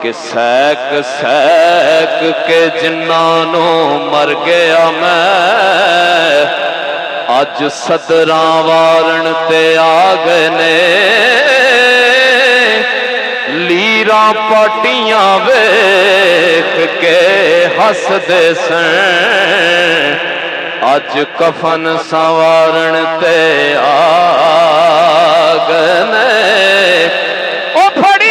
कि sac sac के जिन्हां नूं मर गया मैं, अज सदरां वारन ते आ गए ने। लीरां पाटियां वेख के हसदे सन, अज कफन संवारन ते आ गए ने। ओ फड़ी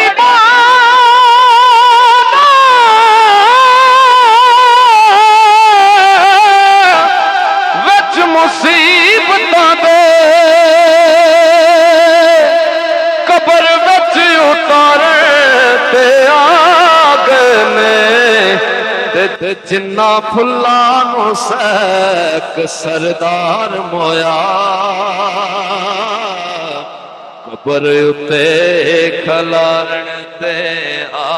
मुसीबतां दे कबर विच उतारे ते आ गए ने। ते जिन्ना फुल्लां नूं सैक सरदार मोया, कबर उत्ते खलारन ते आ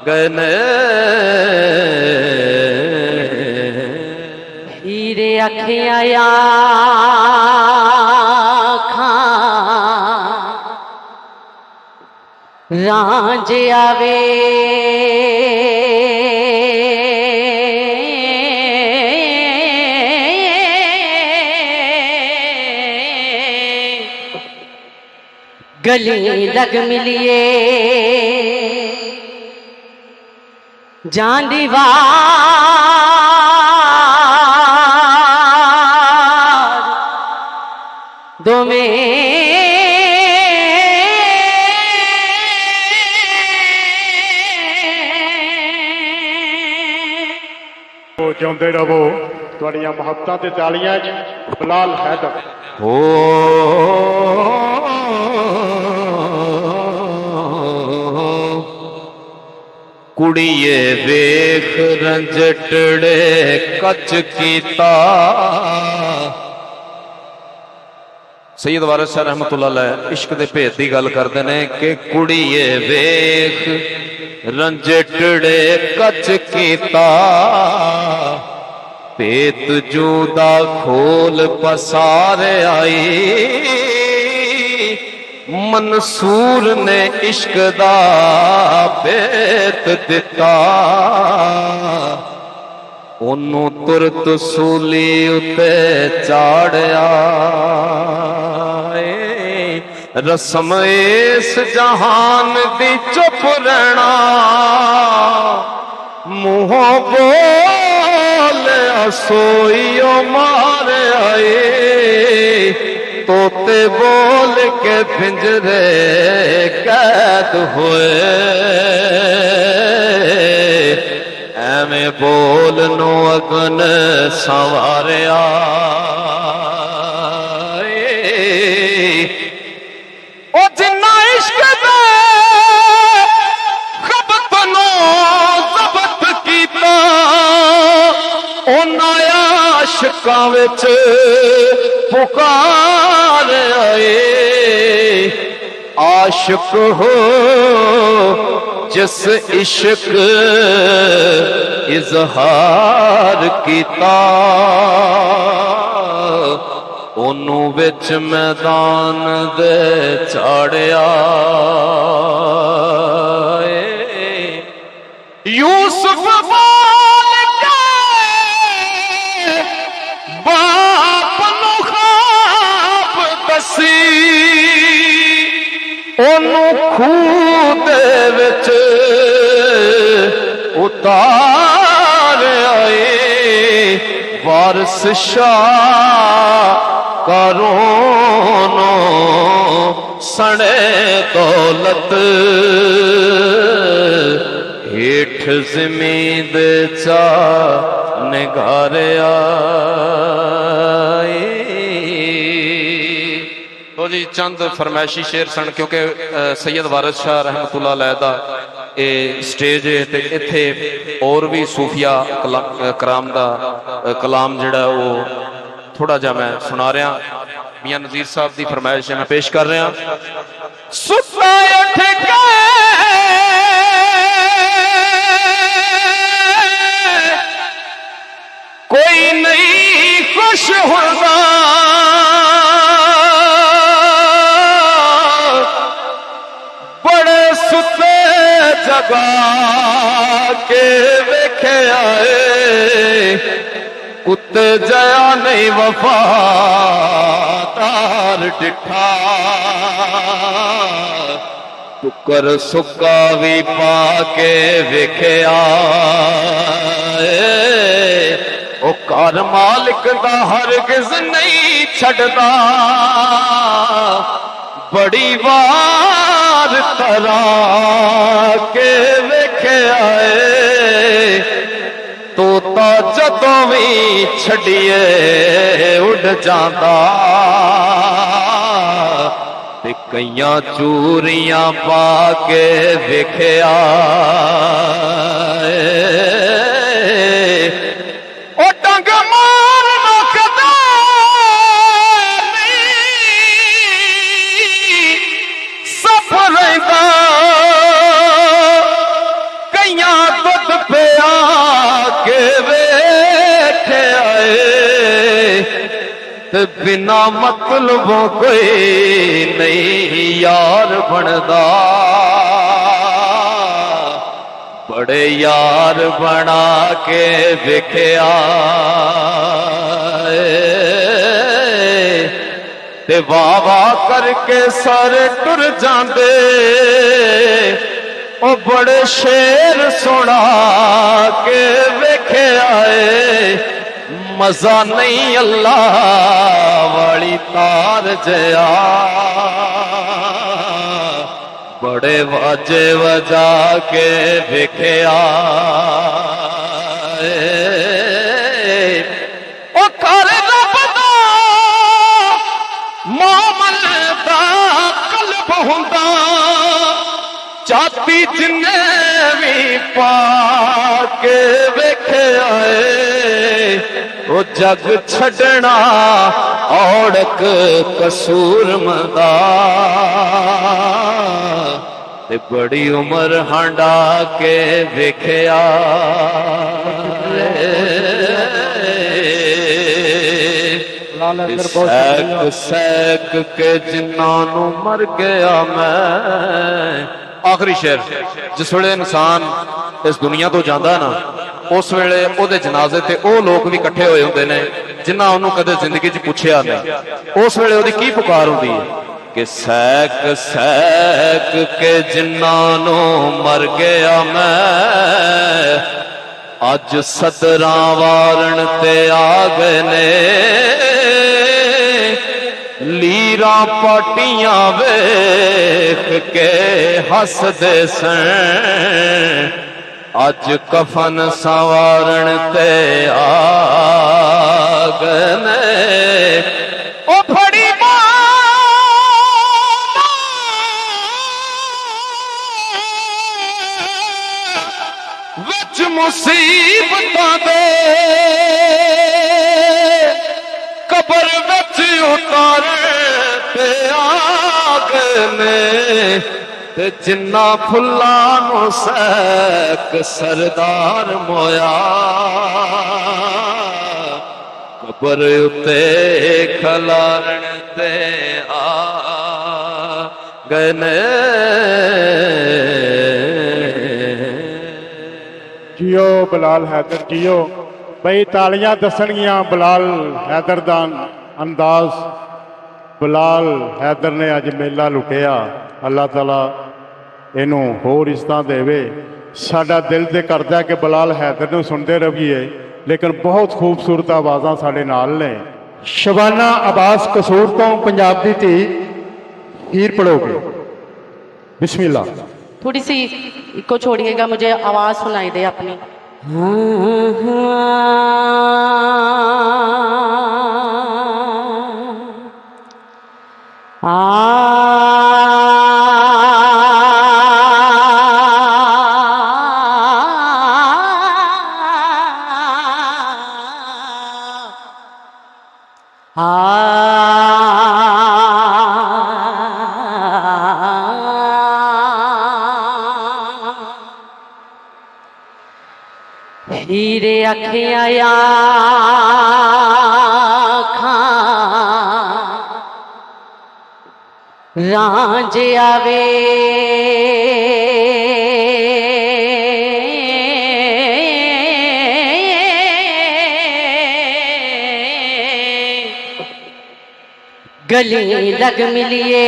गए ने। हीरे अखियां रांझ आवे, गली लग मिलिए जान दीवार दो में ਜਿਉਂਦੇ ਰਹੋ। ਤੁਹਾਡੀਆਂ ਮੁਹੱਬਤਾਂ ਤੇ ਤਾਲੀਆਂ 'ਚ ਬਿਲਾਲ ਹੈਦਰ। कुड़िए वेख रंजटड़े कच कीता। सैयद वारिस शाह रहमतुल्लाह अलैह इश्क दे भेद की गल करते हैं कि कुड़िए वेख रंजटड़े कच कीता, भेत जूदा खोल पसारे आई। मंसूर ने इश्क दा भेत दिता, ओनू तुरत सूली उते चाड़िया। रस्म इस जहान दी चुप रहना, मुंहों बोल सोईओ मार आए। तोते बोल के पिंजरे कैद हुए, एवें बोल नो अगन संवारिया। ओ जिन्ना इश्क दे खबत नो जबत कीता, उन्हां आशिकां विच पुकार आए। आशिक हो जिस इश्क इजहार कीता, ओनू विच मैदान दे चाड़िया। यूसुफ बोल के बाप नू ख्वाब दसी, ओनू खूह दे विच उतार आए। वारिस शाह करोनो सने दौलत, हेठ ज़मीन दे चा निगारिया। तो जी चंद फरमैशी शेर सन, क्योंकि सैयद वारिस शाह रहमतुल्लाह अलैह दा स्टेज है ते इत्थे और भी सूफिया कराम दा कलाम जिहड़ा वो थोड़ा जा मैं सुना रहा। मियां नज़ीर साहब की फरमाइश मैं पेश कर रहा। सुता उठ के कोई नहीं खुश होगा, बड़े सुते जगा के वेख्या कुत्ते जया नहीं वफादार डिठा टुकर सुक्का भी पा के वेख्या ओ घर मालिक दा हरगिज नहीं छड़दा बड़ी वार तरा के वेख्या तोता जदों भी छड़िए उड़ जांदा ते कईयां चूरियां पा के वेख्या ओ डंग मारना कदा सब रहिंदा कईयां दुध पिया के वेख्या ते बिना मतलबों कोई नहीं यार बनदा बड़े यार बना के वेख्या ते वाह वाह करके सारे टुर जांदे ओ बड़े शेर सुना के वेख्या मजा नहीं अल्लाह वाली तार जया बड़े वाजे वजा के वेख्या ओ कर रब दा मोमन दा कल्ब हुंदा जाती जिन्ने भी पा के वेख्या ओ जग छड़ना औड़क कसूर मंदा ते बड़ी उम्र हांडा के वेख्या सैक सैक के जिन्हों मर गया मैं। आखिरी शेर जिस वे इंसान इस दुनिया तो जाता ना उस वेले ओदे जनाजे ते ओ लोग भी इकट्ठे होए हुंदे ने जिन्हां ओनू कदे जिंदगी च पुछया नहीं। उस वेले ओदी की पुकार हुंदी है कि सैक सैक के जिन्हों मर गया मैं अज सदरा वारण ते आ गए ने लीरा पाटियां वेख के हसदे सन अज कफन संवारण ते आ गए ने ओ फड़ी विच मुसीबतां दे कबर विच उतार ते आ गए ने ते जिन्ना फुल्लां नूं सैक सरदार मोया कबर उत्ते खलारण ते आ गए ने। जियो बिलाल हैदर जियो बई तालियां दसणगियां बिलाल हैदर दा अंदाज। बिलाल हैदर ने अज मेला लुटिया अल्लाह ताला इनू होर इज्जतां देवे। साडा दिल ते करदा कि बिलाल हैदर नूं सुनते रहिए लेकिन बहुत खूबसूरत आवाज़ां साडे नाल ने। शबाना अब्बास कसूर तो पंजाब दी धी हीर पढ़ोगे बिस्मिल्लाह। थोड़ी सी इको छोड़िएगा मुझे आवाज सुनाई दे अपनी। हीरे अखियां रांझ आवे गली लग मिलिए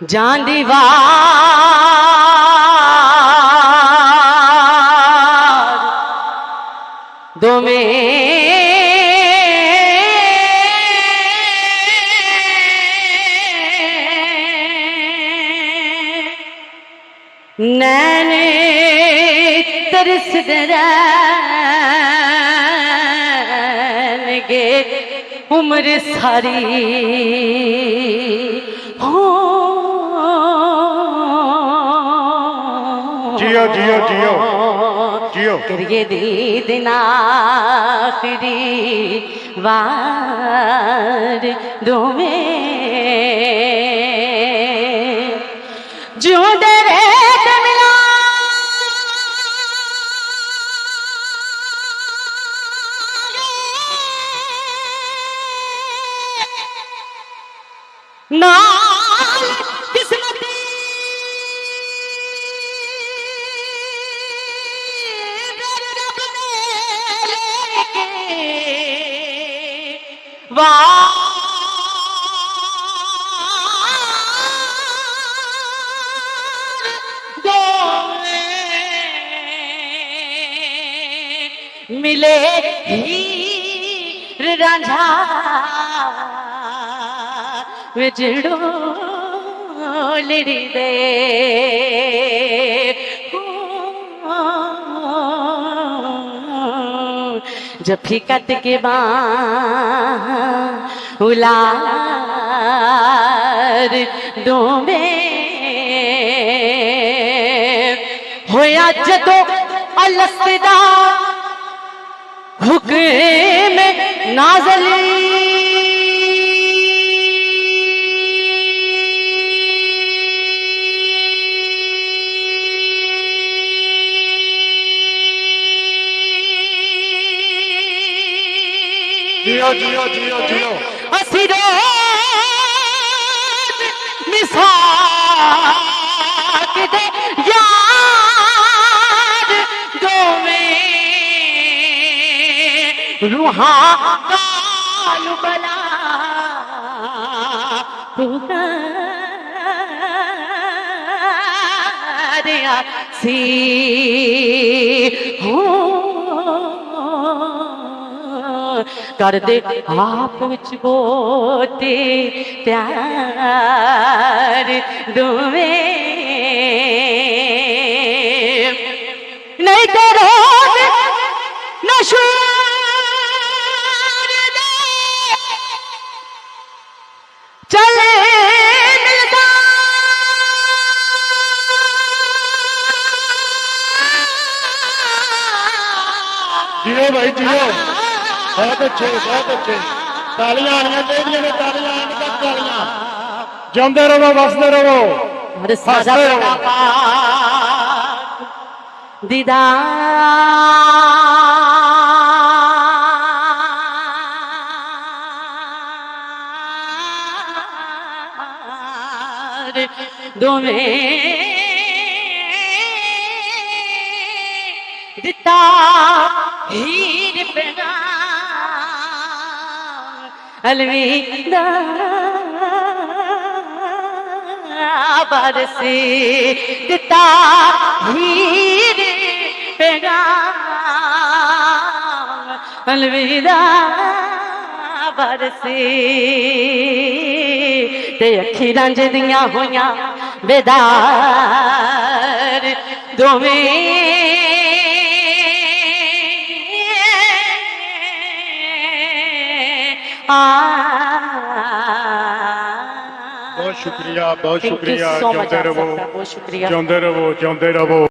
जान दीवार दो में नैने तरसदे रहनगे उम्र सारी हो जियो जियो जियो जियो करिए दीद आखिरी वार दो में जो दरे नाल किस्मती रब ने लेके वार दो मिले हीर रांझा विजड़ो लिड़ी दे जब फिकत के उलार दो में होया जदो अलसदा हुक्म नाज़िल जियो जियो जियो जियो असिरो मिसाक दे यार दो में रूहा कालू बला पुकारिया सी हो कर दे आप विच बोते प्यार दुवे नहीं करो नशूर दे चले मिलता जियो भाई जियो बहुत अच्छे बहुत अच्छे तालियां आनियां चाहिए ने तालियां आने तक तालियां जिंदे रहो वसदे रहो हंसदे रहो दीदार दो में दिता हीर पेगा अलविदा बरसे दिता हीर पेगा अलविदा बरसे ते अखी रंज दिया होइया बेदार दोवें बहुत शुक्रिया Thank you so much, जिंदे आप रहो सबका बहुत शुक्रिया जिंदे रहो